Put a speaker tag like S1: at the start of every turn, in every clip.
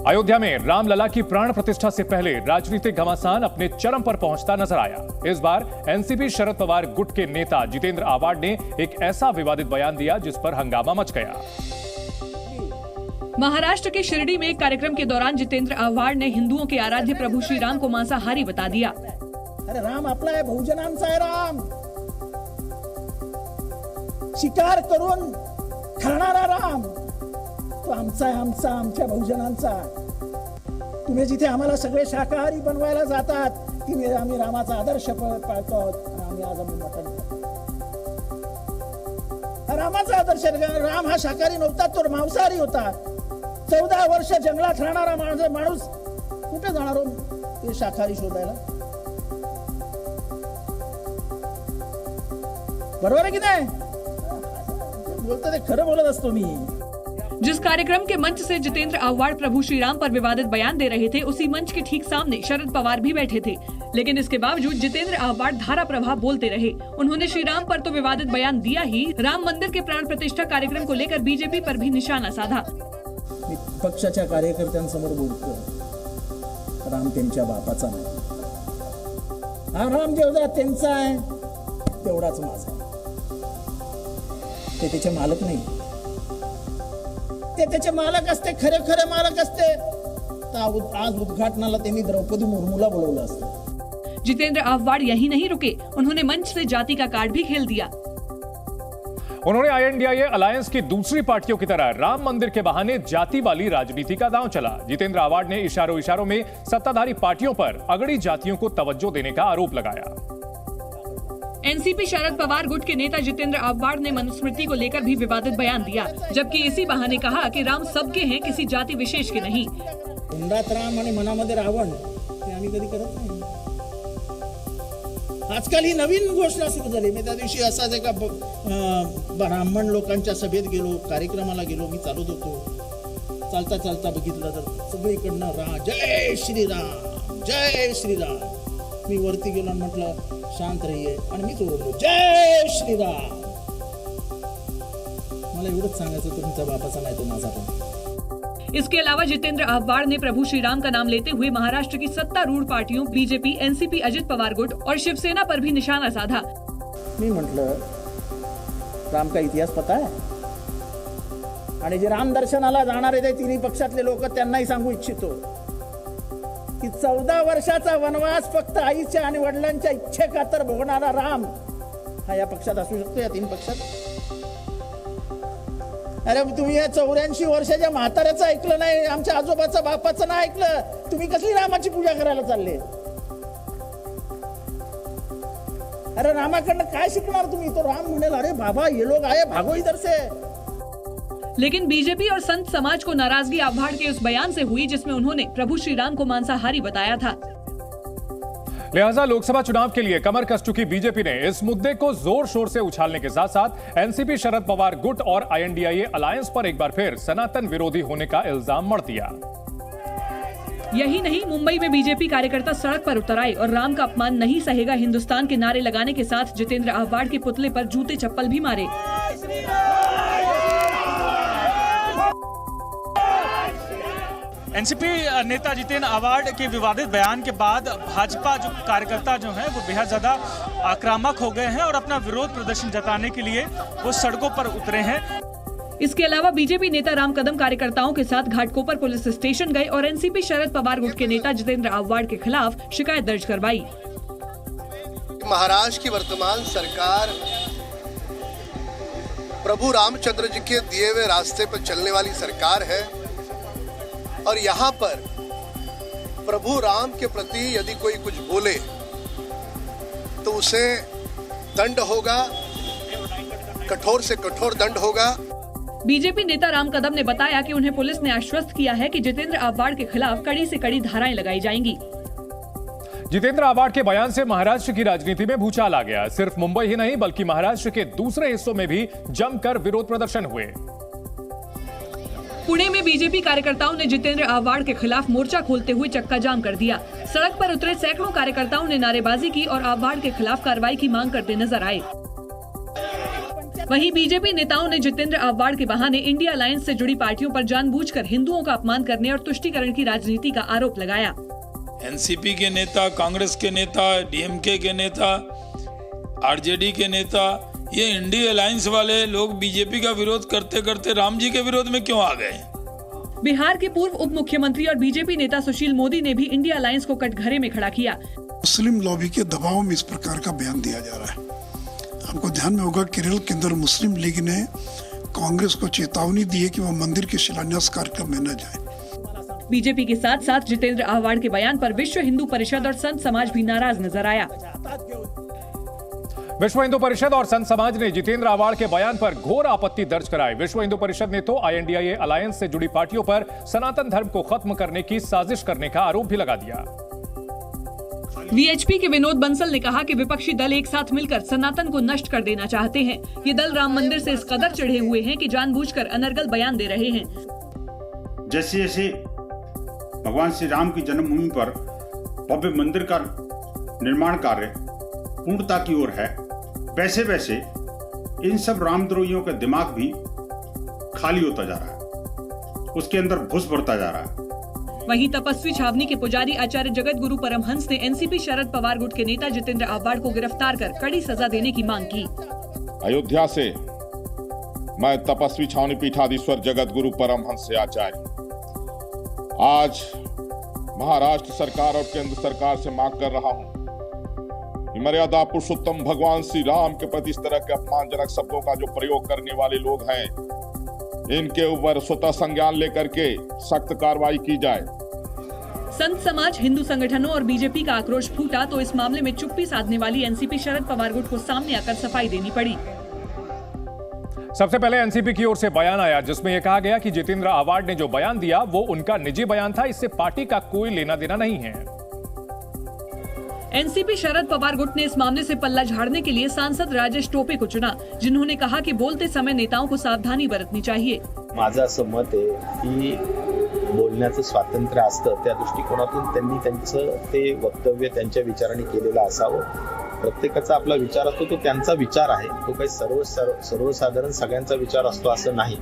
S1: अयोध्या में रामलला की प्राण प्रतिष्ठा से पहले राजनीतिक घमासान अपने चरम पर पहुंचता नजर आया। इस बार एनसीपी शरद पवार गुट के नेता जितेंद्र आव्हाड ने एक ऐसा विवादित बयान दिया जिस पर हंगामा मच गया।
S2: महाराष्ट्र के शिरडी में एक कार्यक्रम के दौरान जितेंद्र आव्हाड ने हिंदुओं के आराध्य प्रभु श्री राम को मांसाहारी बता दिया।
S3: अरे राम आपला आहे, बहुजनांचा आहे राम, शिकार करून खाणारा राम तो आमचा आहे, आमच्या बहुजनांचा। तुम्ही जिथे आम्हाला सगळे शाकाहारी बनवायला जातात तिथे आम्ही रामाचा आदर्श पाळतो आहोत। आम्ही आज मटण रामाचा आदर्श, राम हा शाकाहारी नव्हता, तो मांसाहारी होता। 14 वर्ष जंगलात राहणारा माणूस कुठे जाणार हो ते शाकाहारी शोधायला? बरोबर आहे की नाही? बोलतो ते खरं बोलत असतो मी।
S2: जिस कार्यक्रम के मंच से जितेंद्र आव्हाड प्रभु श्री राम पर विवादित बयान दे रहे थे, उसी मंच के ठीक सामने शरद पवार भी बैठे थे। लेकिन इसके बावजूद जितेंद्र आव्हाड धारा प्रवाह बोलते रहे। उन्होंने श्री राम पर तो विवादित बयान दिया ही, राम मंदिर के प्राण प्रतिष्ठा कार्यक्रम को लेकर बीजेपी पर भी निशाना साधा।
S3: मी पक्षाच्या कार्यकर्त्यांसमोर बोलतो, राम त्यांच्या बापाचा नाही, हा राम जेवढा त्यांचा आहे तेवढाच माझा। ते त्याचे मालक नाही, ते त्याचे मालक असते, खरे मालक असते तर आज उद्घाटनाला त्यांनी द्रौपदी मुर्मूला बोलवलं असतं।
S2: जितेंद्र आव्हाड यही नहीं रुके, उन्होंने मंच से जाति का कार्ड भी खेल दिया।
S1: उन्होंने INDIA अलायंस की दूसरी पार्टियों की तरह राम मंदिर के बहाने जाति वाली राजनीति का दांव चला। जितेंद्र आव्हाड ने इशारों में सत्ताधारी पार्टियों पर अगड़ी जातियों को तवज्जो देने का आरोप लगाया।
S2: एनसीपी शरद पवार गुट के नेता जितेंद्र आव्हाड ने मनुस्मृति को लेकर भी विवादित बयान दिया, जबकि इसी बहाने कहा कि राम सबके हैं, किसी जाति विशेष के नहीं।
S3: हुंडात राम आणि मनामध्ये रावण हे आम्ही कधी करत नाही। आजकाल ही नवीन घोषणा सुरू झाली। मी त्या दिवशी असाच एका ब्राह्मण लोकांच्या सभेत गेलो, कार्यक्रमाला गेलो, मी चालत होतो, चालता बघितलं तर सगळीकडनं जय श्रीराम जय श्रीराम। मी वरती गेलो आणि म्हटलं शांत रहिए आणि मीच ओरडलो जय श्रीराम। मला एवढंच सांगायचं, तुमच्या बापाचा नाही तो माझा पण।
S2: इसके अलावा जितेंद्र आव्हाड ने प्रभु श्री राम का नाम लेते हुए महाराष्ट्र की सत्तारूढ़ पार्टियों बीजेपी, एनसीपी, अजित पवार गुट और शिवसेना पर भी निशाना साधा।
S3: मी म्हटलं राम का इतिहास पता है, आणि जे राम दर्शनाला जाणारे ते तिन्ही पक्षातले लोक त्यांनाही सांगू इच्छितो की 14 वर्षाचा वनवास फक्त आईच्या आणि वडिलांच्या इच्छेखातर भोगणारा राम हा या पक्षात असू शकतो, या 3 पक्षात? अरे तुम्ही या 84 वर्षाच्या म्हाताऱ्याचं ऐकलं नाही, आमच्या आजोबाचं बापाचं नाही ऐकलं, तुम्ही कसली रामाची पूजा करायला चालले? अरे रामाकडनं काय शिकणार तुम्ही? तो राम म्हणेल अरे बाबा ये लोग आए भागो इधर से।
S2: लेकिन बीजेपी और संत समाज को नाराजगी आव्हाड के उस बयान से हुई जिसमें उन्होंने प्रभु श्री राम को मांसाहारी बताया था।
S1: लिहाजा लोकसभा चुनाव के लिए कमर कस चुकी बीजेपी ने इस मुद्दे को जोर शोर से उछालने के साथ साथ एनसीपी शरद पवार गुट और INDIA अलायंस पर एक बार फिर सनातन विरोधी होने का इल्जाम मढ़ दिया।
S2: यही नहीं, मुंबई में बीजेपी कार्यकर्ता सड़क पर उतर आए और राम का अपमान नहीं सहेगा हिंदुस्तान के नारे लगाने के साथ जितेंद्र आव्हाड के पुतले पर जूते चप्पल भी मारे।
S4: एनसीपी नेता जितेंद्र आव्हाड के विवादित बयान के बाद भाजपा जो कार्यकर्ता जो हैं वो बेहद ज्यादा आक्रामक हो गए हैं और अपना विरोध प्रदर्शन जताने के लिए वो सड़कों पर उतरे हैं।
S2: इसके अलावा बीजेपी नेता राम कदम कार्यकर्ताओं के साथ घाटकोपर पुलिस स्टेशन गए और एनसीपी शरद पवार गुट के नेता जितेंद्र आव्हाड के खिलाफ शिकायत दर्ज करवाई।
S5: महाराष्ट्र की वर्तमान सरकार प्रभु रामचंद्र जी के दिए हुए रास्ते पर चलने वाली सरकार है और यहाँ पर प्रभु राम के प्रति यदि कोई कुछ बोले तो उसे दंड होगा, कठोर से कठोर दंड होगा।
S2: बीजेपी नेता राम कदम ने बताया कि उन्हें पुलिस ने आश्वस्त किया है कि जितेंद्र आव्हाड के खिलाफ कड़ी से कड़ी धाराएं लगाई जाएंगी।
S1: जितेंद्र आव्हाड के बयान से महाराष्ट्र की राजनीति में भूचाल आ गया। सिर्फ मुंबई ही नहीं बल्कि महाराष्ट्र के दूसरे हिस्सों में भी जमकर विरोध प्रदर्शन हुए।
S2: पुणे में बीजेपी कार्यकर्ताओं ने जितेंद्र आव्हाड के खिलाफ मोर्चा खोलते हुए चक्का जाम कर दिया। सड़क पर उतरे सैकड़ों कार्यकर्ताओं ने नारेबाजी की और आव्हाड के खिलाफ कार्रवाई की मांग करते नजर आए। वहीं बीजेपी नेताओं ने जितेंद्र आव्हाड के बहाने इंडिया अलायंस से जुड़ी पार्टियों पर जानबूझकर हिंदुओं का अपमान करने और तुष्टीकरण की राजनीति का आरोप लगाया।
S6: एनसीपी के नेता, कांग्रेस के नेता, डीएमके के नेता, आरजेडी के नेता, ये इंडिया अलायंस वाले लोग बीजेपी का विरोध करते करते राम जी के विरोध में क्यों आ गए?
S2: बिहार के पूर्व उप मुख्यमंत्री और बीजेपी नेता सुशील मोदी ने भी इंडिया अलायंस को कटघरे में खड़ा किया।
S7: मुस्लिम लॉबी के दबाव में इस प्रकार का बयान दिया जा रहा है। आपको ध्यान में होगा, केरल के अंदर मुस्लिम लीग ने कांग्रेस को चेतावनी दी है कि वो मंदिर के शिलान्यास कार्यक्रम में न जाए।
S2: बीजेपी के साथ साथ जितेंद्र आव्हाड के बयान पर विश्व हिंदू परिषद और संत समाज भी नाराज नजर आया।
S1: विश्व हिंदू परिषद और संत समाज ने जितेंद्र आव्हाड के बयान पर घोर आपत्ति दर्ज कराई। विश्व हिंदू परिषद ने तो INDIA अलायंस से जुड़ी पार्टियों पर सनातन धर्म को खत्म करने की साजिश करने का आरोप भी लगा दिया।
S2: VHP के विनोद बंसल ने कहा कि विपक्षी दल एक साथ मिलकर सनातन को नष्ट कर देना चाहते हैं। ये दल राम मंदिर से इस कदर चिढ़े हुए हैं कि जानबूझकर अनर्गल बयान दे रहे हैं।
S8: जैसे जैसे भगवान श्री राम की जन्मभूमि पर भव्य मंदिर का निर्माण कार्य पूर्णता की ओर है, वैसे वैसे इन सब रामद्रोहियों का दिमाग भी खाली होता जा रहा है, उसके अंदर घुस भरता जा रहा है।
S2: वहीं तपस्वी छावनी के पुजारी आचार्य जगत गुरु परमहंस ने एनसीपी शरद पवार गुट के नेता जितेंद्र आव्हाड को गिरफ्तार कर कड़ी सजा देने की मांग की।
S9: अयोध्या से मैं तपस्वी छावनी पीठाधीश्वर जगत गुरु परमहंस से आचार्य आज महाराष्ट्र सरकार और केंद्र सरकार से मांग कर रहा हूं कि मर्यादा पुरुषोत्तम भगवान श्री राम के प्रति इस तरह के अपमानजनक शब्दों का जो प्रयोग करने वाले लोग हैं, इनके ऊपर स्वतः संज्ञान लेकर के सख्त कार्रवाई की जाए।
S2: संत समाज, हिंदू संगठनों और बीजेपी का आक्रोश फूटा तो इस मामले में चुप्पी साधने वाली एनसीपी शरद पवार गुट को सामने आकर सफाई देनी पड़ी।
S1: सबसे पहले एनसीपी की ओर से बयान आया जिसमें यह कहा गया कि जितेंद्र आव्हाड ने जो बयान दिया वो उनका निजी बयान था, इससे पार्टी का कोई लेना देना नहीं है।
S2: एनसीपी शरद पवार गुट ने इस मामले से पल्ला झाड़ने के लिए सांसद राजेश टोपे को चुना, जिन्होंने कहा कि बोलते समय नेताओं को सावधानी बरतनी चाहिए।
S10: माझं असं मत आहे की बोलण्याचं स्वातंत्र्य असतं, त्या दृष्टिकोनातून त्यांनी त्यांचं ते वक्तव्य त्यांच्या विचाराने केलेलं असावं। प्रत्येकाचा आपला विचार असतो, तो त्यांचा विचार आहे, तो काही सर्वसाधारण सगळ्यांचा विचार असतो असं नाही।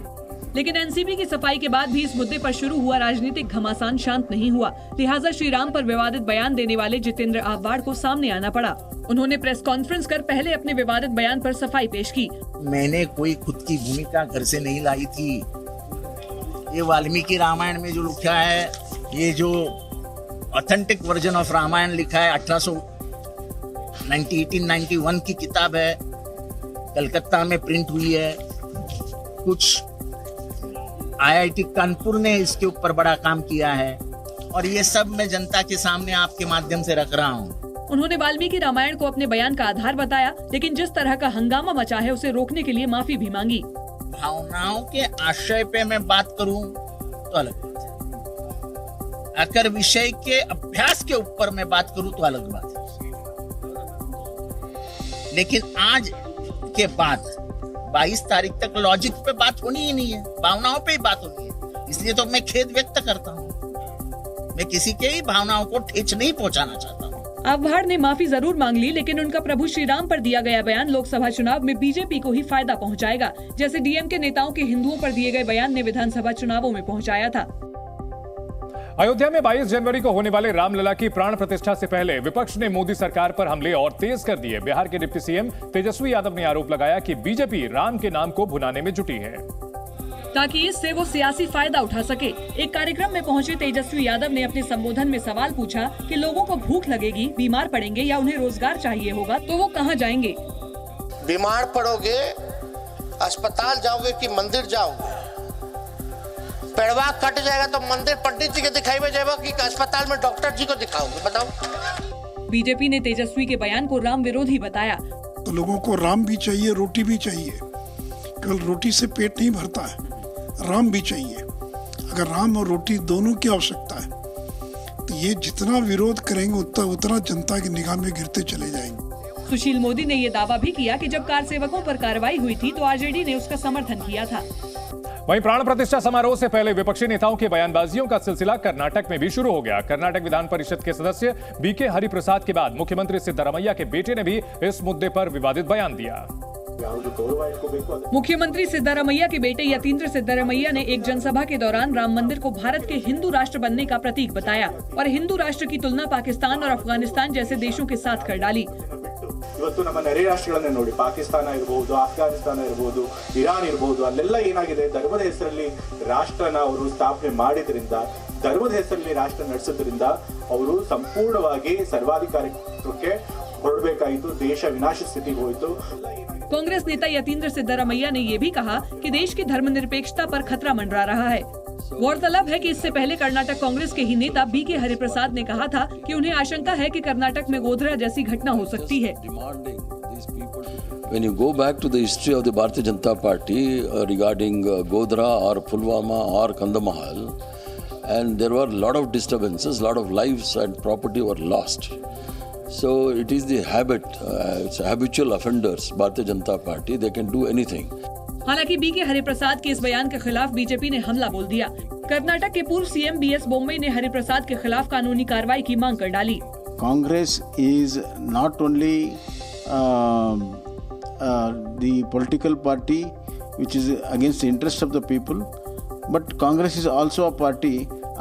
S2: लेकिन एनसीपी की सफाई के बाद भी इस मुद्दे पर शुरू हुआ राजनीतिक घमासान शांत नहीं हुआ। लिहाजा श्री राम पर विवादित बयान देने वाले जितेंद्र आव्हाड को सामने आना पड़ा। उन्होंने प्रेस कॉन्फ्रेंस कर पहले अपने विवादित बयान पर सफाई पेश की।
S3: मैंने कोई खुद की भूमिका घर से नहीं लाई थी। ये वाल्मीकि रामायण में जो लिखा है, ये जो ऑथेंटिक वर्जन ऑफ रामायण लिखा है 1891 की किताब है, कलकत्ता में प्रिंट हुई है। कुछ IIT कानपुर ने इसके ऊपर बड़ा काम किया है और ये सब मैं जनता के सामने आपके माध्यम से रख रहा हूँ।
S2: उन्होंने वाल्मीकि रामायण को अपने बयान का आधार बताया, लेकिन जिस तरह का हंगामा मचा है उसे रोकने के लिए माफी भी मांगी।
S3: भावनाओं के आशय पे मैं बात करूं तो अलग बात है, अगर विषय के अभ्यास के ऊपर मैं बात करूं तो अलग बात है। लेकिन आज के बाद 22 तारीख तक लॉजिक पे बात होनी ही नहीं है, भावनाओं पे ही बात होनी है। इसलिए तो मैं खेद व्यक्त करता हूँ। मैं किसी के ही भावनाओं को ठेस नहीं पहुंचाना चाहता हूँ।
S2: आव्हाड ने माफी जरूर मांग ली, लेकिन उनका प्रभु श्री राम पर दिया गया बयान लोकसभा चुनाव में बीजेपी को ही फायदा पहुंचाएगा, जैसे डीएमके नेताओं के हिंदुओं पर दिए गए बयान ने विधानसभा चुनावों में पहुंचाया था।
S1: अयोध्या में 22 जनवरी को होने वाले रामलला की प्राण प्रतिष्ठा से पहले विपक्ष ने मोदी सरकार पर हमले और तेज कर दिए। बिहार के डिप्टी सीएम तेजस्वी यादव ने आरोप लगाया कि बीजेपी राम के नाम को भुनाने में जुटी है
S2: ताकि इससे वो सियासी फायदा उठा सके। एक कार्यक्रम में पहुंचे तेजस्वी यादव ने अपने संबोधन में सवाल पूछा कि लोगों को भूख लगेगी, बीमार पड़ेंगे या उन्हें रोजगार चाहिए होगा तो वो कहां जाएंगे?
S5: बीमार पड़ोगे, अस्पताल जाओगे कि मंदिर जाओगे? पेड़वा कट जाएगा तो मंदिर पंडित जी के दिखाई में जाएगा कि अस्पताल में डॉक्टर जी को दिखाओगे? बताओ।
S2: बीजेपी ने तेजस्वी के बयान को राम विरोधी बताया।
S7: तो लोगों को राम भी चाहिए, रोटी भी चाहिए। केवल रोटी से पेट नहीं भरता है, राम भी चाहिए। अगर राम और रोटी दोनों की आवश्यकता है तो ये जितना विरोध करेंगे उतना जनता की निगाह में गिरते चले जाएंगे।
S2: सुशील मोदी ने ये दावा भी किया कि जब कार सेवकों पर कार्रवाई हुई थी तो आरजेडी ने उसका समर्थन किया था।
S1: वहीं प्राण प्रतिष्ठा समारोह से पहले विपक्षी नेताओं के बयानबाजियों का सिलसिला कर्नाटक में भी शुरू हो गया। कर्नाटक विधान परिषद के सदस्य बीके हरिप्रसाद के बाद मुख्यमंत्री सिद्धरामैया के बेटे ने भी इस मुद्दे पर विवादित बयान दिया।
S2: मुख्यमंत्री सिद्धारमैया के बेटे यतींद्र सिद्धारमैया ने एक जनसभा के दौरान राम मंदिर को भारत के हिंदू राष्ट्र बनने का प्रतीक बताया और हिंदू राष्ट्र की तुलना पाकिस्तान और अफगानिस्तान जैसे देशों के साथ कर डाली।
S11: ಇವತ್ತು ನಮ್ಮ ನೆರೆ ರಾಷ್ಟ್ರಗಳನ್ನೇ ನೋಡಿ, ಪಾಕಿಸ್ತಾನ ಇರಬಹುದು, ಅಫ್ಘಾನಿಸ್ತಾನ ಇರಬಹುದು, ಇರಾನ್ ಇರಬಹುದು, ಅಲ್ಲೆಲ್ಲ ಏನಾಗಿದೆ, ಧರ್ಮದ ಹೆಸರಲ್ಲಿ ರಾಷ್ಟ್ರನ ಅವರು ಸ್ಥಾಪನೆ ಮಾಡಿದ್ರಿಂದ, ಧರ್ಮದ ಹೆಸರಲ್ಲಿ ರಾಷ್ಟ್ರ ನಡೆಸೋದ್ರಿಂದ ಅವರು ಸಂಪೂರ್ಣವಾಗಿ ಸರ್ವಾಧಿಕಾರಕ್ಕೆ ಹೊರಡಬೇಕಾಯಿತು, ದೇಶ ವಿನಾಶ ಸ್ಥಿತಿಗೆ ಹೋಯಿತು।
S2: कांग्रेस नेता यतींद्र सिद्धारमैया ने ये भी कहा कि देश की धर्मनिरपेक्षता पर खतरा मंडरा रहा है। गौरतलब है कि इससे पहले कर्नाटक कांग्रेस के ही नेता बीके हरिप्रसाद ने कहा था कि उन्हें आशंका है कि कर्नाटक में गोधरा जैसी घटना हो सकती है।
S12: When you go back to the history of the Bharatiya Janata Party regarding Godhra or Pulwama or Kandahar, and there were a lot of disturbances, lot of lives and property were lost. So it is the habit, it's habitual offenders, Bharatiya Janata Party, they can do anything.
S2: हालांकि BK Hariprasad के इस बयान के खिलाफ BJP ने हमला बोल दिया। कर्नाटक के पूर्व सीएम बीएस बोम्मई ने हरिप्रसाद के खिलाफ कानूनी कार्रवाई की मांग कर डाली।
S3: Congress is not only the political party which is against the interest of the people, but Congress is also a party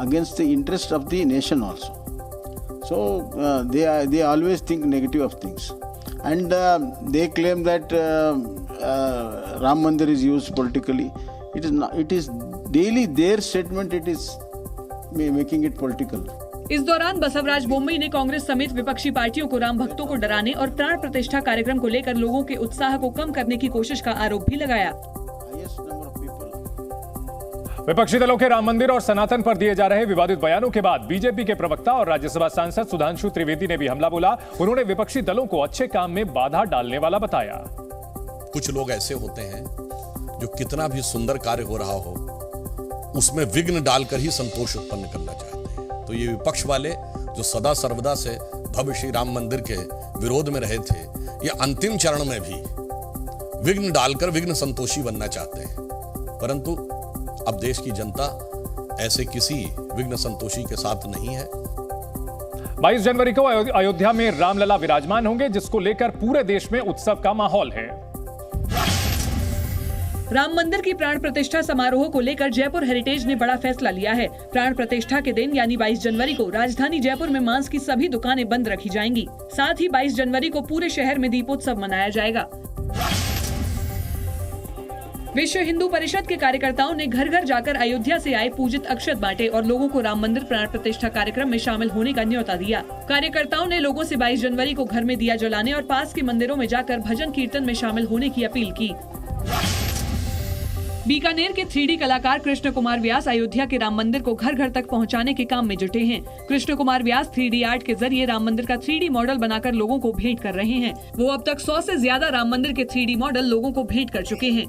S3: against the interest of the nation also. So they always think negative of things, and they claim that Ram Mandir is used politically. It is not. It is daily their statement. It is making it political.
S2: इस दौरान बसवराज बोम्मई ने कांग्रेस समेत विपक्षी पार्टियों को राम भक्तों को डराने और प्राण प्रतिष्ठा कार्यक्रम को लेकर लोगों के उत्साह को कम करने की कोशिश का आरोप भी लगाया।
S1: विपक्षी दलों के राम मंदिर और सनातन पर दिए जा रहे विवादित बयानों के बाद बीजेपी के प्रवक्ता और राज्यसभा सांसद सुधांशु त्रिवेदी ने भी हमला बोला। उन्होंने विपक्षी दलों को अच्छे काम में बाधा डालने वाला बताया।
S13: कुछ लोग ऐसे होते हैं जो कितना भी सुंदर कार्य हो रहा हो उसमें विघ्न डालकर ही संतोष उत्पन्न करना चाहते हैं। तो ये विपक्ष वाले जो सदा सर्वदा से भव्य श्री राम मंदिर के विरोध में रहे थे, ये अंतिम चरण में भी विघ्न डालकर विघ्न संतोषी बनना चाहते हैं। परंतु अब देश की जनता ऐसे किसी विघ्न संतोषी के साथ नहीं है।
S1: 22 जनवरी को अयोध्या में रामलला विराजमान होंगे, जिसको लेकर पूरे देश में उत्सव का माहौल है।
S2: राम मंदिर की प्राण प्रतिष्ठा समारोह को लेकर जयपुर हेरिटेज ने बड़ा फैसला लिया है। प्राण प्रतिष्ठा के दिन यानी 22 जनवरी को राजधानी जयपुर में मांस की सभी दुकानें बंद रखी जाएंगी। साथ ही 22 जनवरी को पूरे शहर में दीपोत्सव मनाया जाएगा। विश्व हिंदू परिषद के कार्यकर्ताओं ने घर घर जाकर अयोध्या से आए पूजित अक्षत बांटे और लोगों को राम मंदिर प्राण प्रतिष्ठा कार्यक्रम में शामिल होने का न्योता दिया। कार्यकर्ताओं ने लोगों से 22 जनवरी को घर में दिया जलाने और पास के मंदिरों में जाकर भजन कीर्तन में शामिल होने की अपील की। बीकानेर के 3D कलाकार कृष्ण कुमार व्यास अयोध्या के राम मंदिर को घर घर तक पहुंचाने के काम में जुटे हैं। कृष्ण कुमार व्यास 3D आर्ट के जरिए राम मंदिर का 3D मॉडल बनाकर लोगों को भेंट कर रहे हैं। वो अब तक 100 से ज्यादा राम मंदिर के 3D मॉडल लोगों को भेंट कर चुके हैं।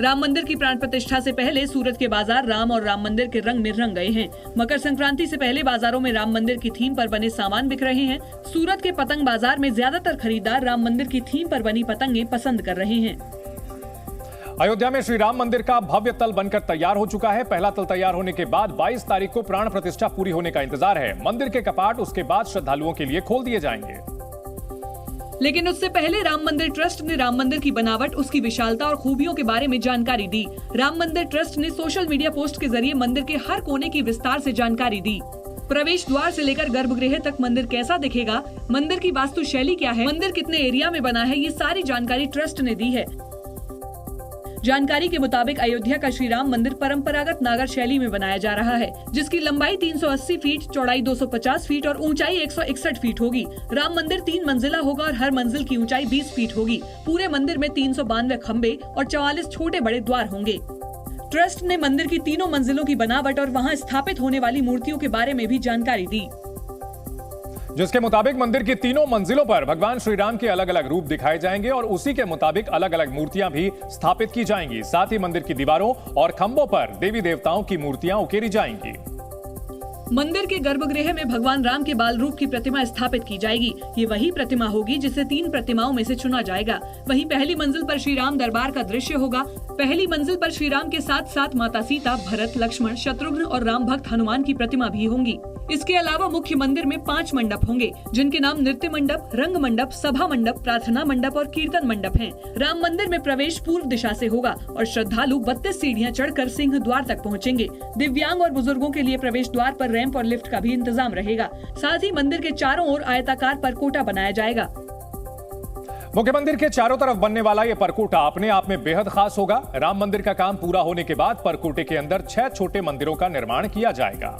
S2: राम मंदिर की प्राण प्रतिष्ठा से पहले सूरत के बाजार राम और राम मंदिर के रंग में रंग गए हैं। मकर संक्रांति से पहले बाजारों में राम मंदिर की थीम पर बने सामान बिक रहे हैं। सूरत के पतंग बाजार में ज्यादातर खरीदार राम मंदिर की थीम पर बनी पतंगें पसंद कर रहे हैं।
S1: अयोध्या में श्री राम मंदिर का भव्य तल बनकर तैयार हो चुका है। पहला तल तैयार होने के बाद 22 तारीख को प्राण प्रतिष्ठा पूरी होने का इंतजार है। मंदिर के कपाट उसके बाद श्रद्धालुओं के लिए खोल दिए जाएंगे।
S2: लेकिन उससे पहले राम मंदिर ट्रस्ट ने राम मंदिर की बनावट, उसकी विशालता और खूबियों के बारे में जानकारी दी। राम मंदिर ट्रस्ट ने सोशल मीडिया पोस्ट के जरिए मंदिर के हर कोने की विस्तार से जानकारी दी। प्रवेश द्वार से लेकर गर्भगृह तक मंदिर कैसा दिखेगा, मंदिर की वास्तु शैली क्या है, मंदिर कितने एरिया में बना है, ये सारी जानकारी ट्रस्ट ने दी है। जानकारी के मुताबिक अयोध्या का श्री राम मंदिर परंपरागत नागर शैली में बनाया जा रहा है, जिसकी लंबाई 380 फीट, चौड़ाई 250 फीट और ऊंचाई 161 फीट होगी। राम मंदिर 3 मंजिला होगा और हर मंजिल की ऊंचाई 20 फीट होगी। पूरे मंदिर में 392 खंबे और 44 छोटे बड़े द्वार होंगे। ट्रस्ट ने मंदिर की तीनों मंजिलों की बनावट और वहां स्थापित होने वाली मूर्तियों के बारे में भी जानकारी दी,
S1: जिसके मुताबिक मंदिर की तीनों मंजिलों पर भगवान श्री राम के अलग अलग रूप दिखाए जाएंगे और उसी के मुताबिक अलग अलग मूर्तियां भी स्थापित की जाएंगी। साथ ही मंदिर की दीवारों और खंभों पर देवी देवताओं की मूर्तियां उकेरी जाएंगी।
S2: मंदिर के गर्भगृह में भगवान राम के बाल रूप की प्रतिमा स्थापित की जाएगी। ये वही प्रतिमा होगी जिसे 3 प्रतिमाओं में से चुना जाएगा। वहीं पहली मंजिल पर श्री राम दरबार का दृश्य होगा। पहली मंजिल पर श्री राम के साथ साथ माता सीता, भरत, लक्ष्मण, शत्रुघ्न और राम भक्त हनुमान की प्रतिमा भी होंगी। इसके अलावा मुख्य मंदिर में 5 मंडप होंगे, जिनके नाम नृत्य मंडप, रंग मंडप, सभा मंडप, प्रार्थना मंडप और कीर्तन मंडप हैं। राम मंदिर में प्रवेश पूर्व दिशा से होगा और श्रद्धालु 32 सीढ़ियां चढ़कर सिंह द्वार तक पहुंचेंगे। दिव्यांग और बुजुर्गों के लिए प्रवेश द्वार पर रैंप और लिफ्ट का भी इंतजाम रहेगा। साथ ही मंदिर के चारों ओर आयताकार परकोटा बनाया जाएगा।
S1: मुख्य मंदिर के चारों तरफ बनने वाला ये परकोटा अपने आप में बेहद खास होगा। राम मंदिर का काम पूरा होने के बाद परकोटे के अंदर 6 छोटे मंदिरों का निर्माण किया जाएगा,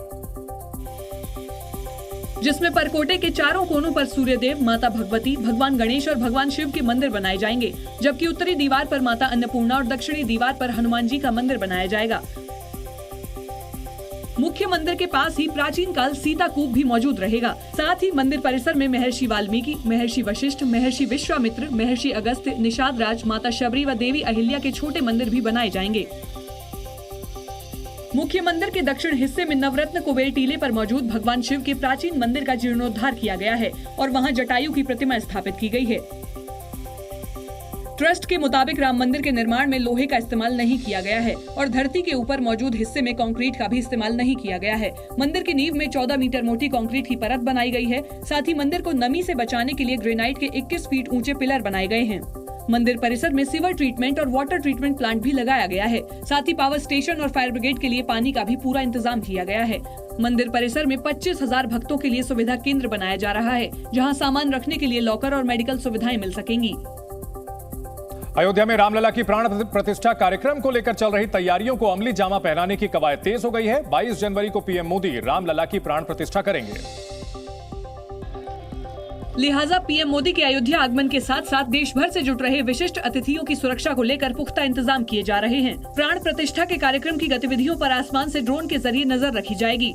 S2: जिसमें परकोटे के चारों कोनों पर सूर्यदेव, माता भगवती, भगवान गणेश और भगवान शिव के मंदिर बनाए जाएंगे, जबकि उत्तरी दीवार पर माता अन्नपूर्णा और दक्षिणी दीवार पर हनुमान जी का मंदिर बनाया जाएगा। मुख्य मंदिर के पास ही प्राचीन काल सीता कूप भी मौजूद रहेगा। साथ ही मंदिर परिसर में महर्षि वाल्मीकि, महर्षि वशिष्ठ, महर्षि विश्वामित्र, महर्षि अगस्त्य, निषाद राज, माता शबरी व देवी अहिल्या के छोटे मंदिर भी बनाए जाएंगे। मुख्य मंदिर के दक्षिण हिस्से में नवरत्न कुबेर टीले पर मौजूद भगवान शिव के प्राचीन मंदिर का जीर्णोद्धार किया गया है और वहां जटायु की प्रतिमा स्थापित की गई है। ट्रस्ट के मुताबिक राम मंदिर के निर्माण में लोहे का इस्तेमाल नहीं किया गया है और धरती के ऊपर मौजूद हिस्से में कंक्रीट का भी इस्तेमाल नहीं किया गया है। मंदिर की नींव में 14 मीटर मोटी कंक्रीट की परत बनाई गई है। साथ ही मंदिर को नमी से बचाने के लिए ग्रेनाइट के 21 फीट ऊंचे पिलर बनाए गए हैं। मंदिर परिसर में सीवर ट्रीटमेंट और वाटर ट्रीटमेंट प्लांट भी लगाया गया है। साथ ही पावर स्टेशन और फायर ब्रिगेड के लिए पानी का भी पूरा इंतजाम किया गया है। मंदिर परिसर में 25,000 भक्तों के लिए सुविधा केंद्र बनाया जा रहा है, जहां सामान रखने के लिए लॉकर और मेडिकल सुविधाएं मिल सकेंगी।
S1: अयोध्या में रामलला की प्राण प्रतिष्ठा कार्यक्रम को लेकर चल रही तैयारियों को अमली जामा पहनाने की कवायद तेज हो गई है। 22 जनवरी को पीएम मोदी रामलला की प्राण प्रतिष्ठा करेंगे।
S2: लिहाजा पीएम मोदी के अयोध्या आगमन के साथ साथ देश भर से जुट रहे विशिष्ट अतिथियों की सुरक्षा को लेकर पुख्ता इंतजाम किए जा रहे हैं। प्राण प्रतिष्ठा के कार्यक्रम की गतिविधियों पर आसमान से ड्रोन के जरिए नजर रखी जाएगी।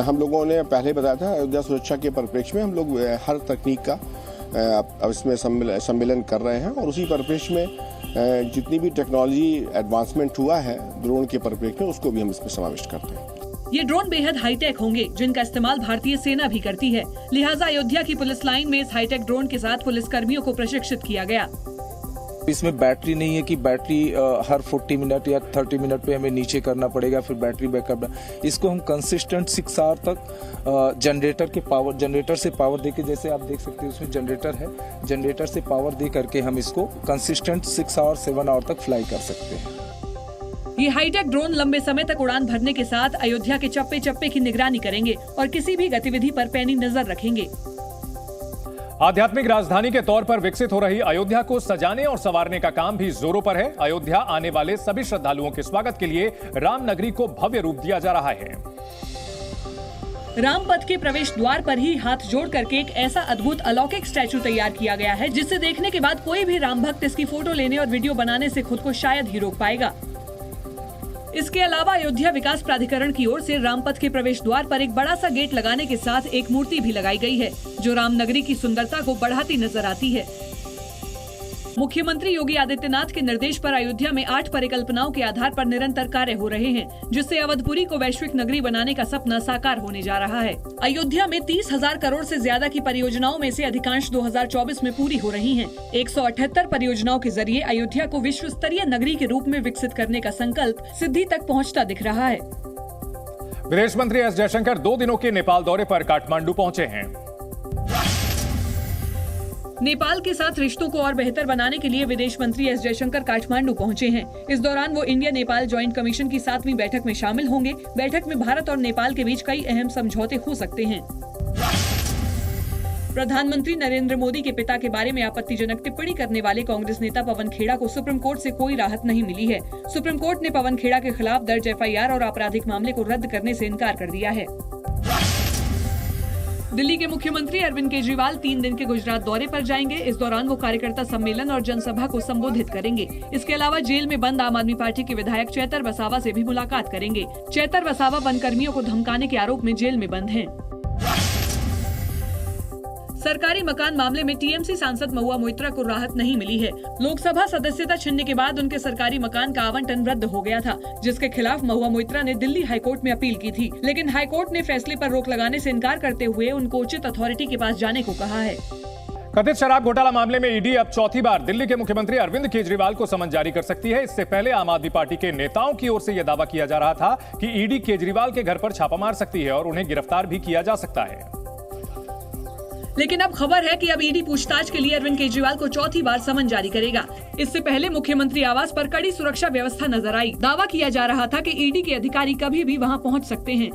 S14: हम लोगों ने पहले बताया था, अयोध्या सुरक्षा के परिप्रेक्ष्य में हम लोग हर तकनीक का अब इसमें सम्मेलन कर रहे हैं और उसी परिप्रेक्ष्य में जितनी भी टेक्नोलॉजी एडवांसमेंट हुआ है ड्रोन के परिप्रेक्ष्य में, उसको भी हम इसमें समाविष्ट करते हैं।
S2: ये ड्रोन बेहद हाईटेक होंगे, जिनका इस्तेमाल भारतीय सेना भी करती है। लिहाजा अयोध्या की पुलिस लाइन में इस हाईटेक ड्रोन के साथ पुलिस कर्मियों को प्रशिक्षित किया गया।
S15: इसमें बैटरी नहीं है कि बैटरी हर 40 मिनट या 30 मिनट पे हमें नीचे करना पड़ेगा, फिर बैटरी बैकअप। इसको हम कंसिस्टेंट 6 आवर तक जनरेटर से पावर देके, जैसे आप देख सकते हैं उसमें जनरेटर है, जनरेटर से पावर दे करके हम इसको कंसिस्टेंट 6 आवर 7 आवर तक फ्लाई कर सकते हैं।
S2: ये हाईटेक ड्रोन लंबे समय तक उड़ान भरने के साथ अयोध्या के चप्पे चप्पे की निगरानी करेंगे और किसी भी गतिविधि पर पैनी नजर रखेंगे।
S1: आध्यात्मिक राजधानी के तौर पर विकसित हो रही अयोध्या को सजाने और संवारने का काम भी जोरों पर है। अयोध्या आने वाले सभी श्रद्धालुओं के स्वागत के लिए राम नगरी को भव्य रूप दिया जा रहा है।
S2: राम पथ के प्रवेश द्वार पर ही हाथ जोड़ करके एक ऐसा अद्भुत अलौकिक स्टैचू तैयार किया गया है, जिसे देखने के बाद कोई भी राम भक्त इसकी फोटो लेने और वीडियो बनाने से खुद को शायद ही रोक पाएगा। इसके अलावा अयोध्या विकास प्राधिकरण की ओर से रामपथ के प्रवेश द्वार पर एक बड़ा सा गेट लगाने के साथ एक मूर्ति भी लगाई गई है, जो रामनगरी की सुंदरता को बढ़ाती नजर आती है। मुख्यमंत्री योगी आदित्यनाथ के निर्देश पर अयोध्या में 8 परिकल्पनाओं के आधार पर निरंतर कार्य हो रहे हैं, जिससे अवधपुरी को वैश्विक नगरी बनाने का सपना साकार होने जा रहा है। अयोध्या में 30,000 करोड़ से ज्यादा की परियोजनाओं में से अधिकांश 2024 में पूरी हो रही हैं। 178 परियोजनाओं के जरिए अयोध्या को विश्व स्तरीय नगरी के रूप में विकसित करने का संकल्प सिद्धि तक पहुँचता दिख रहा है।
S1: विदेश मंत्री एस जयशंकर 2 दिनों के नेपाल दौरे पर काठमांडू पहुंचे हैं।
S2: नेपाल के साथ रिश्तों को और बेहतर बनाने के लिए विदेश मंत्री एस जयशंकर काठमांडू पहुंचे हैं। इस दौरान वो इंडिया नेपाल ज्वाइंट कमीशन की 7वीं बैठक में शामिल होंगे। बैठक में भारत और नेपाल के बीच कई अहम समझौते हो सकते हैं। प्रधानमंत्री नरेंद्र मोदी के पिता के बारे में आपत्तिजनक टिप्पणी करने वाले कांग्रेस नेता पवन खेड़ा को सुप्रीम कोर्ट से कोई राहत नहीं मिली है। सुप्रीम कोर्ट ने पवन खेड़ा के खिलाफ दर्ज FIR और आपराधिक मामले को रद्द करने से इनकार कर दिया है। दिल्ली के मुख्यमंत्री अरविंद केजरीवाल 3 दिन के गुजरात दौरे पर जाएंगे। इस दौरान वो कार्यकर्ता सम्मेलन और जनसभा को संबोधित करेंगे। इसके अलावा जेल में बंद आम आदमी पार्टी के विधायक चैतर वसावा से भी मुलाकात करेंगे। चैतर वसावा वनकर्मियों को धमकाने के आरोप में जेल में बंद हैं। सरकारी मकान मामले में टीएमसी सांसद महुआ मोइत्रा को राहत नहीं मिली है। लोकसभा सदस्यता छिनने के बाद उनके सरकारी मकान का आवंटन रद्द हो गया था, जिसके खिलाफ महुआ मोइत्रा ने दिल्ली हाईकोर्ट में अपील की थी, लेकिन हाईकोर्ट ने फैसले पर रोक लगाने से इनकार करते हुए उनको उचित अथॉरिटी के पास जाने को कहा है।
S1: कथित शराब घोटाला मामले में ईडी अब चौथी बार दिल्ली के मुख्यमंत्री अरविंद केजरीवाल को समन जारी कर सकती है। इससे पहले आम आदमी पार्टी के नेताओं की ओर से यह दावा किया जा रहा था कि ईडी केजरीवाल के घर पर छापा मार सकती है और उन्हें गिरफ्तार भी किया जा सकता है।
S2: लेकिन अब खबर है कि अब ईडी पूछताछ के लिए अरविंद केजरीवाल को चौथी बार समन जारी करेगा। इससे पहले मुख्यमंत्री आवास पर कड़ी सुरक्षा व्यवस्था नजर आई। दावा किया जा रहा था कि ईडी के अधिकारी कभी भी वहां पहुंच सकते हैं।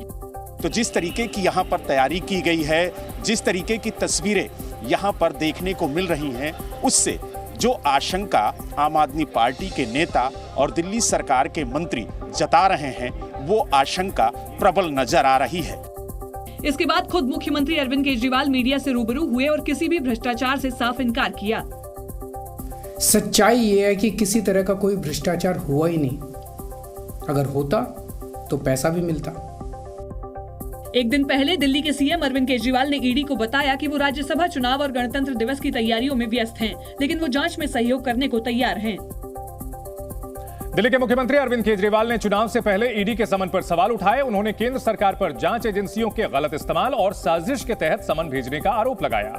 S16: तो जिस तरीके की यहाँ पर तैयारी की गई है, जिस तरीके की तस्वीरें यहाँ पर देखने को मिल रही हैं, उससे जो आशंका आम आदमी पार्टी के नेता और दिल्ली सरकार के मंत्री जता रहे हैं, वो आशंका प्रबल नजर आ रही है।
S2: इसके बाद खुद मुख्यमंत्री अरविंद केजरीवाल मीडिया से रूबरू हुए और किसी भी भ्रष्टाचार से साफ इनकार किया।
S17: सच्चाई ये है कि किसी तरह का कोई भ्रष्टाचार हुआ ही नहीं। अगर होता तो पैसा भी मिलता।
S2: एक दिन पहले दिल्ली के सीएम अरविंद केजरीवाल ने ईडी को बताया कि वो राज्यसभा चुनाव और गणतंत्र दिवस की तैयारियों में व्यस्त हैं, लेकिन वो जांच में सहयोग करने को तैयार हैं।
S1: दिल्ली के मुख्यमंत्री अरविंद केजरीवाल ने चुनाव से पहले ईडी के समन पर सवाल उठाए। उन्होंने केंद्र सरकार पर जांच एजेंसियों के गलत इस्तेमाल और साजिश के तहत समन भेजने का आरोप लगाया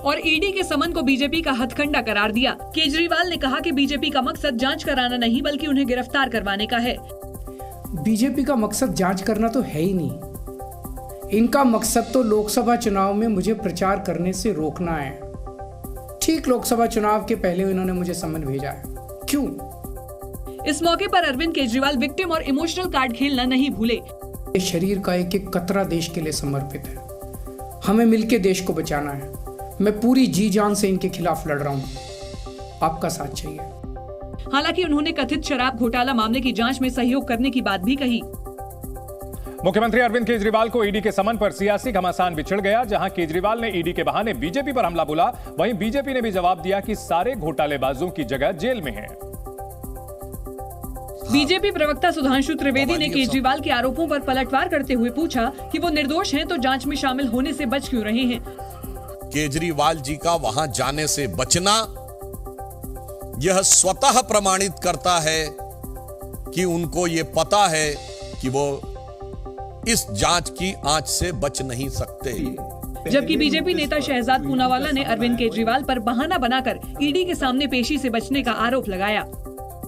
S2: और ईडी के समन को बीजेपी का हथकंडा करार दिया। केजरीवाल ने कहा कि बीजेपी का मकसद जांच कराना नहीं बल्कि उन्हें गिरफ्तार करवाने का है।
S17: बीजेपी का मकसद जांच करना तो है ही नहीं। इनका मकसद तो लोकसभा चुनाव में मुझे प्रचार करने से रोकना है। ठीक लोकसभा चुनाव के पहले इन्होंने मुझे समन भेजा है। क्यों?
S2: इस मौके पर अरविंद केजरीवाल विक्टिम और इमोशनल कार्ड खेलना नहीं भूले।
S17: शरीर का एक एक कतरा देश के लिए समर्पित है। हमें मिलकर देश को बचाना है। मैं पूरी जी जान से इनके खिलाफ लड़ रहा हूँ। आपका साथ चाहिए।
S2: हालांकि उन्होंने कथित शराब घोटाला मामले की जांच में सहयोग करने की बात भी कही।
S1: मुख्यमंत्री अरविंद केजरीवाल को ईडी के समन पर सियासी घमासान बिछड़ गया। जहां केजरीवाल ने ईडी के बहाने बीजेपी पर हमला बोला, वहीं बीजेपी ने भी जवाब दिया कि सारे घोटालेबाजों की जगह जेल में हैं।
S2: बीजेपी प्रवक्ता सुधांशु त्रिवेदी ने केजरीवाल के आरोपों पर पलटवार करते हुए पूछा कि वो निर्दोष हैं तो जांच में शामिल होने से बच क्यों रहे हैं।
S13: केजरीवाल जी का वहां जाने से बचना यह स्वतः प्रमाणित करता है कि उनको ये पता है कि वो इस जांच की आंच से बच नहीं सकते।
S2: जबकि बीजेपी नेता शहजाद पूनावाला ने अरविंद केजरीवाल पर बहाना बनाकर ईडी के सामने पेशी से बचने का आरोप लगाया।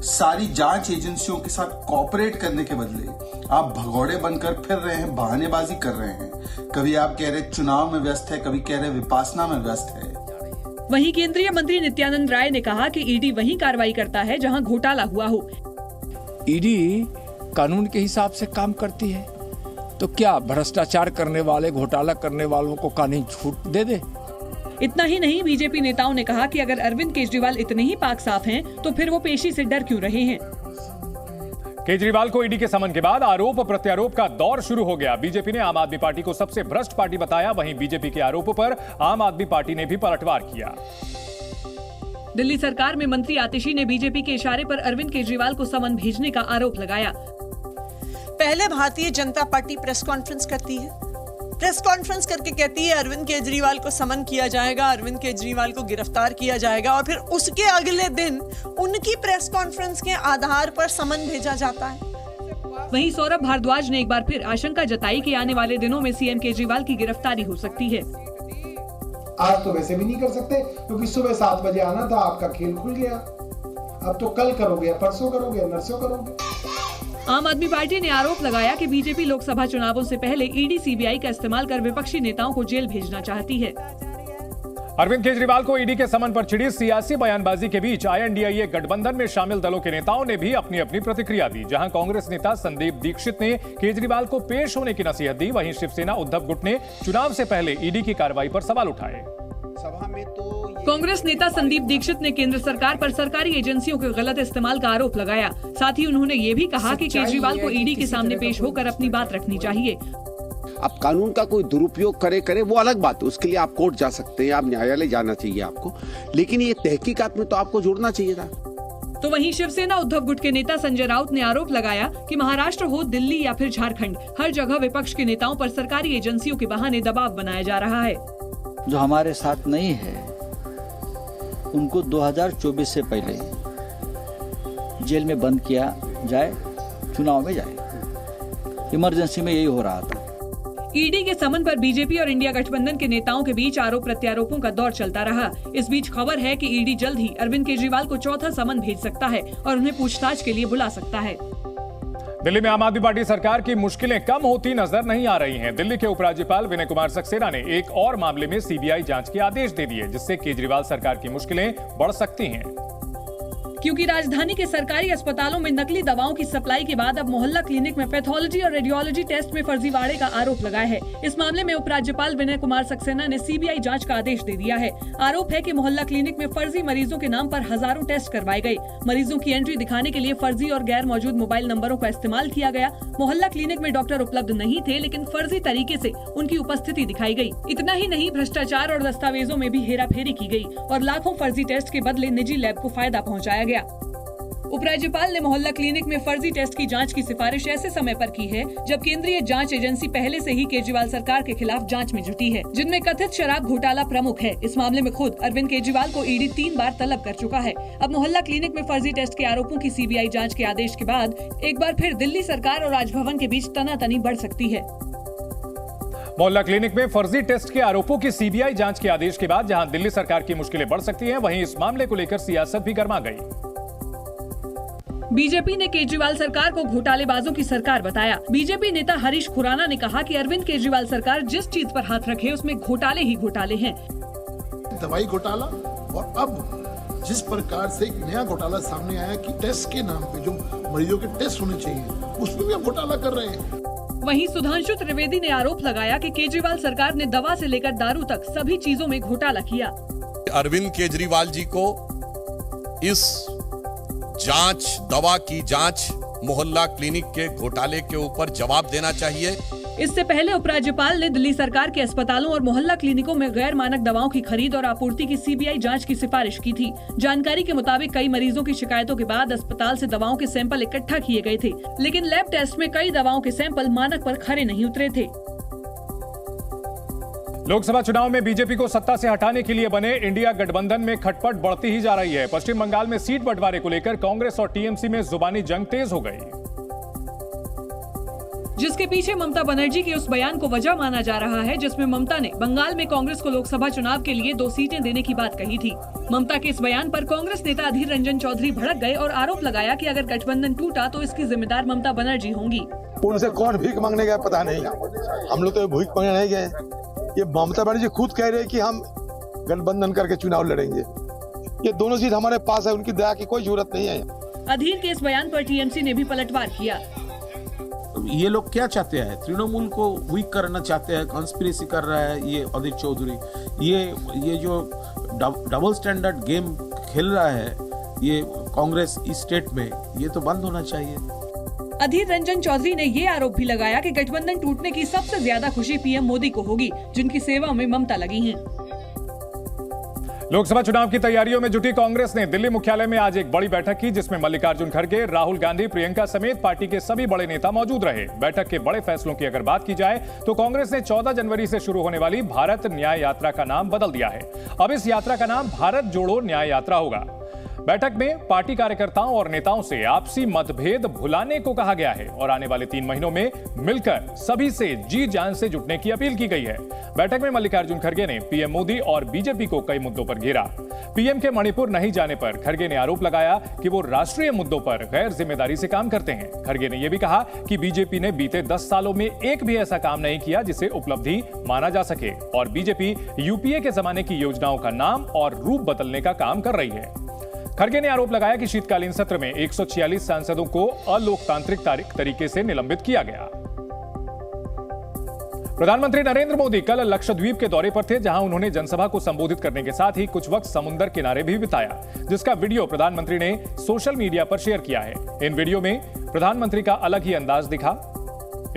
S18: सारी जांच एजेंसियों के साथ कोऑपरेट करने के बदले आप भगौड़े बनकर फिर रहे हैं, बहानेबाजी कर रहे हैं। कभी आप कह रहे चुनाव में व्यस्त है, कभी कह रहे विपासना में व्यस्त है।
S2: वहीं केंद्रीय मंत्री नित्यानंद राय ने कहा कि ईडी वहीं कार्रवाई करता है जहां घोटाला हुआ हो।
S19: ईडी कानून के हिसाब से काम करती है, तो क्या भ्रष्टाचार करने वाले, घोटाला करने वालों को कानून छूट दे दे?
S2: इतना ही नहीं, बीजेपी नेताओं ने कहा कि अगर अरविंद केजरीवाल इतने ही पाक साफ हैं, तो फिर वो पेशी से डर क्यों रहे हैं।
S1: केजरीवाल को ईडी के समन के बाद आरोप प्रत्यारोप का दौर शुरू हो गया। बीजेपी ने आम आदमी पार्टी को सबसे भ्रष्ट पार्टी बताया। वहीं बीजेपी के आरोपों पर आम आदमी पार्टी ने भी पलटवार किया।
S2: दिल्ली सरकार में मंत्री आतिशी ने बीजेपी के इशारे पर अरविंद केजरीवाल को समन भेजने का आरोप लगाया।
S20: पहले Bharatiya Janata party press conference करती है, प्रेस कॉन्फ्रेंस करके कहती है अरविंद केजरीवाल को समन किया जाएगा, अरविंद केजरीवाल को गिरफ्तार किया जाएगा, और फिर उसके अगले दिन उनकी प्रेस कॉन्फ्रेंस के आधार पर समन भेजा जाता है।
S2: वहीं सौरभ भारद्वाज ने एक बार फिर आशंका जताई कि आने वाले दिनों में सीएम केजरीवाल की गिरफ्तारी हो सकती है।
S21: आज तो वैसे भी नहीं कर सकते क्योंकि सुबह 7 बजे आना था, आपका खेल खुल गया। अब तो कल करोगे, परसों करोगे, नरसों करोगे।
S2: आम आदमी पार्टी ने आरोप लगाया कि बीजेपी लोकसभा चुनावों से पहले ईडी सीबीआई का इस्तेमाल कर विपक्षी नेताओं को जेल भेजना चाहती है।
S1: अरविंद केजरीवाल को ईडी के समन पर छिड़ी सियासी बयानबाजी के बीच INDIA गठबंधन में शामिल दलों के नेताओं ने भी अपनी अपनी प्रतिक्रिया दी। जहां कांग्रेस नेता संदीप दीक्षित ने केजरीवाल को पेश होने की नसीहत दी, वहीं शिवसेना उद्धव गुट ने चुनाव से पहले ईडी की कार्रवाई पर सवाल उठाए।
S21: सभा में तो
S2: कांग्रेस नेता संदीप दीक्षित ने केंद्र सरकार पर सरकारी एजेंसियों के गलत इस्तेमाल का आरोप लगाया। साथ ही उन्होंने ये भी कहा कि केजरीवाल को ईडी के सामने पेश होकर अपनी बात रखनी चाहिए।
S22: अब कानून का कोई दुरुपयोग करे वो अलग बात है, उसके लिए आप कोर्ट जा सकते हैं, आप न्यायालय जाना चाहिए आपको, लेकिन ये तहकीकात में तो आपको जुड़ना चाहिए था।
S2: तो वहीं शिवसेना उद्धव गुट के नेता संजय राउत ने आरोप लगाया कि महाराष्ट्र हो, दिल्ली या फिर झारखंड, हर जगह विपक्ष के नेताओं पर सरकारी एजेंसियों के बहाने दबाव बनाया जा रहा है।
S23: जो हमारे साथ नहीं है उनको 2024 से पहले जेल में बंद किया जाए, चुनाव में जाए। इमरजेंसी में यही हो रहा था।
S2: ईडी के समन पर बीजेपी और इंडिया गठबंधन के नेताओं के बीच आरोप प्रत्यारोपों का दौर चलता रहा। इस बीच खबर है कि ईडी जल्द ही अरविंद केजरीवाल को चौथा समन भेज सकता है और उन्हें पूछताछ के लिए बुला सकता है।
S1: दिल्ली में आम आदमी पार्टी सरकार की मुश्किलें कम होती नजर नहीं आ रही हैं। दिल्ली के उपराज्यपाल विनय कुमार सक्सेना ने एक और मामले में सीबीआई जांच के आदेश दे दिए, जिससे केजरीवाल सरकार की मुश्किलें बढ़ सकती हैं।
S2: क्योंकि राजधानी के सरकारी अस्पतालों में नकली दवाओं की सप्लाई के बाद अब मोहल्ला क्लिनिक में पैथोलॉजी और रेडियोलॉजी टेस्ट में फर्जीवाड़े का आरोप लगा है। इस मामले में उपराज्यपाल विनय कुमार सक्सेना ने सीबीआई जांच का आदेश दे दिया है। आरोप है कि मोहल्ला क्लिनिक में फर्जी मरीजों के नाम पर हजारों टेस्ट करवाए गए। मरीजों की एंट्री दिखाने के लिए फर्जी और गैर मौजूद मोबाइल नंबरों का इस्तेमाल किया गया। मोहल्ला क्लिनिक में डॉक्टर उपलब्ध नहीं थे, लेकिन फर्जी तरीके से उनकी उपस्थिति दिखाई गई। इतना ही नहीं, भ्रष्टाचार और दस्तावेजों में भी हेराफेरी की गई और लाखों फर्जी टेस्ट के बदले निजी लैब को फायदा पहुँचाया गया। उपराज्यपाल ने मोहल्ला क्लिनिक में फर्जी टेस्ट की जांच की सिफारिश ऐसे समय पर की है जब केंद्रीय जांच एजेंसी पहले से ही केजरीवाल सरकार के खिलाफ जांच में जुटी है, जिनमें कथित शराब घोटाला प्रमुख है। इस मामले में खुद अरविंद केजरीवाल को ईडी 3 बार तलब कर चुका है। अब मोहल्ला क्लिनिक में फर्जी टेस्ट के आरोपों की सीबीआई जांच के आदेश के बाद एक बार फिर दिल्ली सरकार और राजभवन के बीच तनातनी बढ़ सकती है।
S1: मोहल्ला क्लिनिक में फर्जी टेस्ट के आरोपों की सीबीआई जांच के आदेश के बाद जहां दिल्ली सरकार की मुश्किलें बढ़ सकती हैं, वहीं इस मामले को लेकर सियासत भी गर्मा गई।
S2: बीजेपी ने केजरीवाल सरकार को घोटालेबाजों की सरकार बताया। बीजेपी नेता हरीश खुराना ने कहा कि अरविंद केजरीवाल सरकार जिस चीज पर हाथ रखे उसमें घोटाले ही घोटाले हैं।
S4: दवाई घोटाला और अब जिस प्रकार से एक नया घोटाला सामने आया कि टेस्ट के नाम पे जो मरीजों के टेस्ट होने चाहिए उसमें भी हम घोटाला कर रहे हैं।
S2: वहीं सुधांशु त्रिवेदी ने आरोप लगाया कि केजरीवाल सरकार ने दवा से लेकर दारू तक सभी चीजों में घोटाला किया।
S13: अरविंद केजरीवाल जी को इस जांच, दवा की जांच, मोहल्ला क्लिनिक के घोटाले के ऊपर जवाब देना चाहिए।
S2: इससे पहले उपराज्यपाल ने दिल्ली सरकार के अस्पतालों और मोहल्ला क्लिनिकों में गैर मानक दवाओं की खरीद और आपूर्ति की सीबीआई जांच की सिफारिश की थी। जानकारी के मुताबिक कई मरीजों की शिकायतों के बाद अस्पताल से दवाओं के सैंपल इकट्ठा किए गए थे, लेकिन लैब टेस्ट में कई दवाओं के सैंपल मानक पर खरे नहीं उतरे थे।
S1: लोकसभा चुनाव में बीजेपी को सत्ता से हटाने के लिए बने इंडिया गठबंधन में खटपट बढ़ती ही जा रही है। पश्चिम बंगाल में सीट बंटवारे को लेकर कांग्रेस और टीएमसी में जुबानी जंग तेज हो गई,
S2: जिसके पीछे ममता बनर्जी के उस बयान को वजह माना जा रहा है जिसमें ममता ने बंगाल में कांग्रेस को लोकसभा चुनाव के लिए 2 सीटें देने की बात कही थी। ममता के इस बयान पर कांग्रेस नेता अधीर रंजन चौधरी भड़क गए और आरोप लगाया कि अगर गठबंधन टूटा तो इसकी जिम्मेदार ममता बनर्जी होंगी।
S6: उनसे कौन भीख मांगने गया पता नहीं, हम लोग तो भीख मांगने नहीं गए। ये ममता बनर्जी खुद कह रहे हैं कि हम गठबंधन करके चुनाव लड़ेंगे। ये दोनों सीट हमारे पास है, उनकी दया की कोई जरूरत नहीं है।
S2: अधीर के इस बयान पर टीएमसी ने भी पलटवार किया।
S3: ये लोग क्या चाहते हैं? तृणमूल को वीक करना चाहते हैं, कॉन्स्पिरेसी कर रहा है ये अधीर चौधरी। ये जो डबल स्टैंडर्ड गेम खेल रहा है ये कांग्रेस इस स्टेट में, ये तो बंद होना चाहिए।
S2: अधीर रंजन चौधरी ने ये आरोप भी लगाया कि गठबंधन टूटने की सबसे ज्यादा खुशी पीएम मोदी को होगी, जिनकी सेवा में ममता लगी हैं।
S1: लोकसभा चुनाव की तैयारियों में जुटी कांग्रेस ने दिल्ली मुख्यालय में आज एक बड़ी बैठक की, जिसमें मल्लिकार्जुन खड़गे, राहुल गांधी, प्रियंका समेत पार्टी के सभी बड़े नेता मौजूद रहे। बैठक के बड़े फैसलों की अगर बात की जाए तो कांग्रेस ने 14 जनवरी से शुरू होने वाली भारत न्याय यात्रा का नाम बदल दिया है। अब इस यात्रा का नाम भारत जोड़ो न्याय यात्रा होगा। बैठक में पार्टी कार्यकर्ताओं और नेताओं से आपसी मतभेद भुलाने को कहा गया है और आने वाले 3 महीनों में मिलकर सभी से जी जान से जुटने की अपील की गई है। बैठक में मल्लिकार्जुन खड़गे ने पीएम मोदी और बीजेपी को कई मुद्दों पर घेरा। पीएम के मणिपुर नहीं जाने पर खड़गे ने आरोप लगाया कि वो राष्ट्रीय मुद्दों पर गैर जिम्मेदारी से काम करते हैं। खड़गे ने यह भी कहा कि बीजेपी ने बीते 10 सालों में एक भी ऐसा काम नहीं किया जिसे उपलब्धि माना जा सके और बीजेपी यूपीए के जमाने की योजनाओं का नाम और रूप बदलने का काम कर रही है। खड़गे ने आरोप लगाया कि शीतकालीन सत्र में 146 सांसदों को अलोकतांत्रिक तरीके से निलंबित किया गया। प्रधानमंत्री नरेंद्र मोदी कल लक्षद्वीप के दौरे पर थे, जहां उन्होंने जनसभा को संबोधित करने के साथ ही कुछ वक्त समुद्र किनारे भी बिताया, जिसका वीडियो प्रधानमंत्री ने सोशल मीडिया पर शेयर किया है। इन वीडियो में प्रधानमंत्री का अलग ही अंदाज दिखा।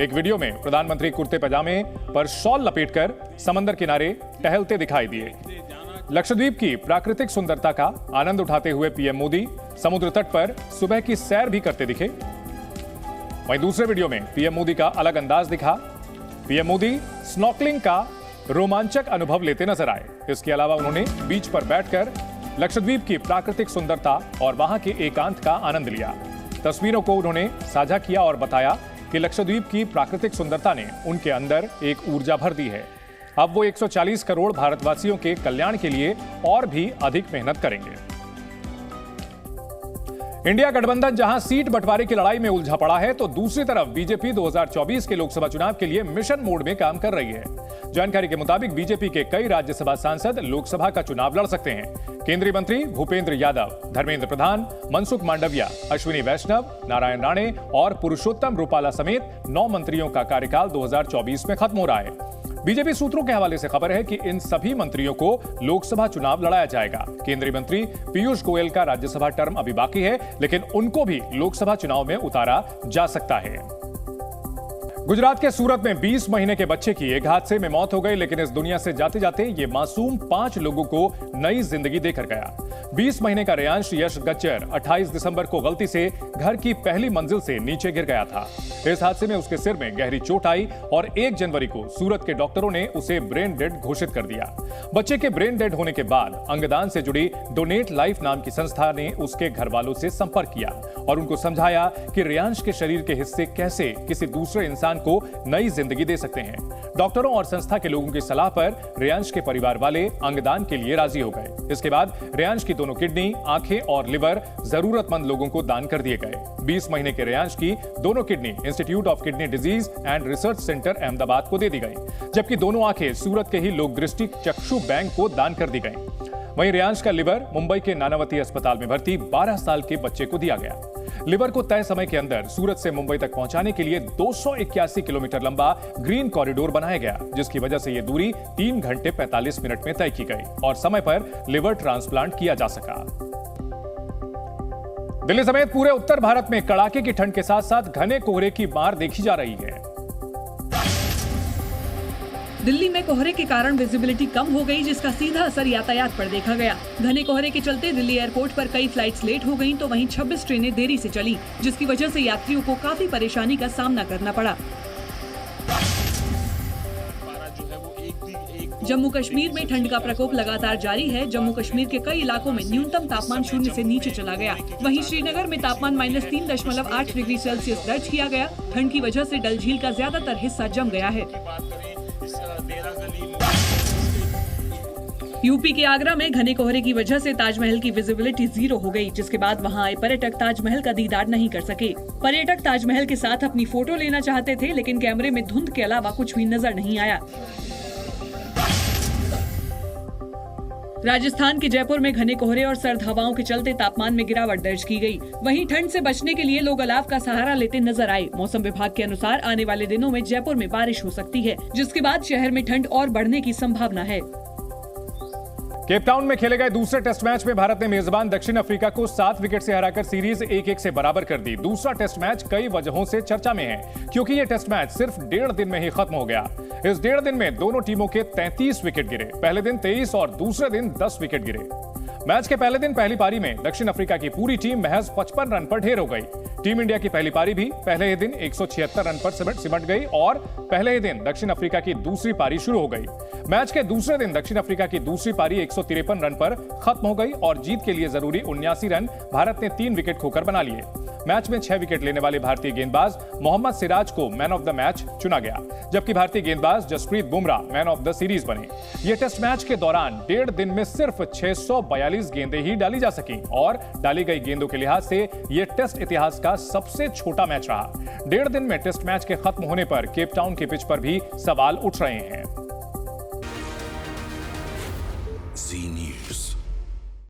S1: एक वीडियो में प्रधानमंत्री कुर्ते पजामे पर शॉल लपेटकर समंदर किनारे टहलते दिखाई दिए। लक्षद्वीप की प्राकृतिक सुंदरता का आनंद उठाते हुए पीएम मोदी समुद्र तट पर सुबह की सैर भी करते दिखे। वहीं दूसरे वीडियो में पीएम मोदी का अलग अंदाज दिखा। पीएम मोदी स्नॉर्कलिंग का रोमांचक अनुभव लेते नजर आए। इसके अलावा उन्होंने बीच पर बैठकर लक्षद्वीप की प्राकृतिक सुंदरता और वहां के एकांत का आनंद लिया। तस्वीरों को उन्होंने साझा किया और बताया कि लक्षद्वीप की प्राकृतिक सुंदरता ने उनके अंदर एक ऊर्जा भर दी है। अब वो 140 करोड़ भारतवासियों के कल्याण के लिए और भी अधिक मेहनत करेंगे। इंडिया गठबंधन जहां सीट बंटवारे की लड़ाई में उलझा पड़ा है, तो दूसरी तरफ बीजेपी 2024 के लोकसभा चुनाव के लिए मिशन मोड में काम कर रही है। जानकारी के मुताबिक बीजेपी के कई राज्यसभा सांसद लोकसभा का चुनाव लड़ सकते हैं। केंद्रीय मंत्री भूपेंद्र यादव, धर्मेंद्र प्रधान, मनसुख मांडविया, अश्विनी वैष्णव, नारायण राणे और पुरुषोत्तम रूपाला समेत 9 मंत्रियों का कार्यकाल 2024 में खत्म हो रहा है। बीजेपी सूत्रों के हवाले से खबर है कि इन सभी मंत्रियों को लोकसभा चुनाव लड़ाया जाएगा। केंद्रीय मंत्री पीयूष गोयल का राज्यसभा टर्म अभी बाकी है, लेकिन उनको भी लोकसभा चुनाव में उतारा जा सकता है। गुजरात के सूरत में 20 महीने के बच्चे की एक हादसे में मौत हो गई, लेकिन इस दुनिया से जाते जाते ये मासूम 5 लोगों को नई जिंदगी देकर गया। 20 महीने का रेयांश यश गच्चर 28 दिसंबर को गलती से घर की पहली मंजिल से नीचे गिर गया था। इस हादसे में उसके सिर में गहरी चोट आई और 1 जनवरी को सूरत के डॉक्टरों ने उसे ब्रेन डेड घोषित कर दिया। बच्चे के ब्रेन डेड होने के बाद अंगदान से जुड़ी डोनेट लाइफ नाम की संस्था ने उसके घर वालों से संपर्क किया और उनको समझाया कि रेयांश के शरीर के हिस्से कैसे किसी दूसरे इंसान को नई जिंदगी दे सकते हैं। डॉक्टरों और संस्था के लोगों की सलाह पर रेयांश के परिवार वाले अंगदान के लिए राजी हो गए। इसके बाद रेयांश की दोनों किडनी, आंखें और लिवर जरूरतमंद लोगों को दान कर दिए गए। 20 महीने के रेयांश की दोनों kidney institute of kidney disease and research centre Ahmedabad को दे दी गई, जबकि दोनों आंखें सूरत के ही लोक दृष्टि चक्षु बैंक को दान कर दी गई। वहीं रेयांश का लिवर मुंबई के नानावती अस्पताल में भर्ती 12 साल के बच्चे को दिया गया। लिवर को तय समय के अंदर सूरत से मुंबई तक पहुंचाने के लिए 281 किलोमीटर लंबा ग्रीन कॉरिडोर बनाया गया, जिसकी वजह से यह दूरी 3 घंटे 45 मिनट में तय की गई और समय पर लिवर ट्रांसप्लांट किया जा सका। दिल्ली समेत पूरे उत्तर भारत में कड़ाके की ठंड के साथ साथ घने कोहरे की मार देखी जा रही है।
S2: दिल्ली में कोहरे के कारण विजिबिलिटी कम हो गई, जिसका सीधा असर यातायात पर देखा गया। घने कोहरे के चलते दिल्ली एयरपोर्ट पर कई फ्लाइट्स लेट हो गईं, तो वहीं 26 ट्रेनें देरी से चली, जिसकी वजह से यात्रियों को काफी परेशानी का सामना करना पड़ा। जम्मू कश्मीर में ठंड का प्रकोप लगातार जारी है। जम्मू कश्मीर के कई इलाकों में न्यूनतम तापमान 0 से नीचे चला गया। वहीं श्रीनगर में तापमान -3.8 डिग्री सेल्सियस दर्ज किया गया। ठंड की वजह से डल झील का ज्यादातर हिस्सा जम गया है। यूपी के आगरा में घने कोहरे की वजह से ताजमहल की विजिबिलिटी 0 हो गई, जिसके बाद वहां आए पर्यटक ताजमहल का दीदार नहीं कर सके। पर्यटक ताजमहल के साथ अपनी फोटो लेना चाहते थे, लेकिन कैमरे में धुंध के अलावा कुछ भी नजर नहीं आया। राजस्थान के जयपुर में घने कोहरे और सर्द हवाओं के चलते तापमान में गिरावट दर्ज की गई। वहीं ठंड से बचने के लिए लोग अलाव का सहारा लेते नजर आए। मौसम विभाग के अनुसार आने वाले दिनों में जयपुर में बारिश हो सकती है, जिसके बाद शहर में ठंड और बढ़ने की संभावना है।
S1: केपटाउन में खेले गए दूसरे टेस्ट मैच में भारत ने मेजबान दक्षिण अफ्रीका को 7 विकेट से हराकर सीरीज 1-1 से बराबर कर दी। दूसरा टेस्ट मैच कई वजहों से चर्चा में है, क्योंकि यह टेस्ट मैच सिर्फ 1.5 दिन में ही खत्म हो गया। इस 1.5 दिन में दोनों टीमों के 33 विकेट गिरे। पहले दिन 23 और दूसरे दिन 10 विकेट गिरे। मैच के पहले दिन पहली पारी में दक्षिण अफ्रीका की पूरी टीम महज 55 रन पर ढेर हो गई। टीम इंडिया की पहली पारी भी पहले ही दिन 176 रन पर सिमट गई और पहले ही दिन दक्षिण अफ्रीका की दूसरी पारी शुरू हो गई। मैच के दूसरे दिन दक्षिण अफ्रीका की दूसरी पारी 153 रन पर खत्म हो गई और जीत के लिए जरूरी 79 रन भारत ने 3 विकेट खोकर बना लिए। मैच में 6 विकेट लेने वाले भारतीय गेंदबाज मोहम्मद सिराज को मैन ऑफ द मैच चुना गया, जबकि भारतीय गेंदबाज Jasprit Bumrah man of the series बने। यह टेस्ट मैच के दौरान 1.5 दिन में सिर्फ 642 गेंदें ही डाली जा सकी और डाली गई गेंदों के लिहाज से यह टेस्ट इतिहास का सबसे छोटा मैच रहा। 1.5 दिन में टेस्ट मैच के खत्म होने पर केपटाउन के पिच पर भी सवाल उठ रहे हैं।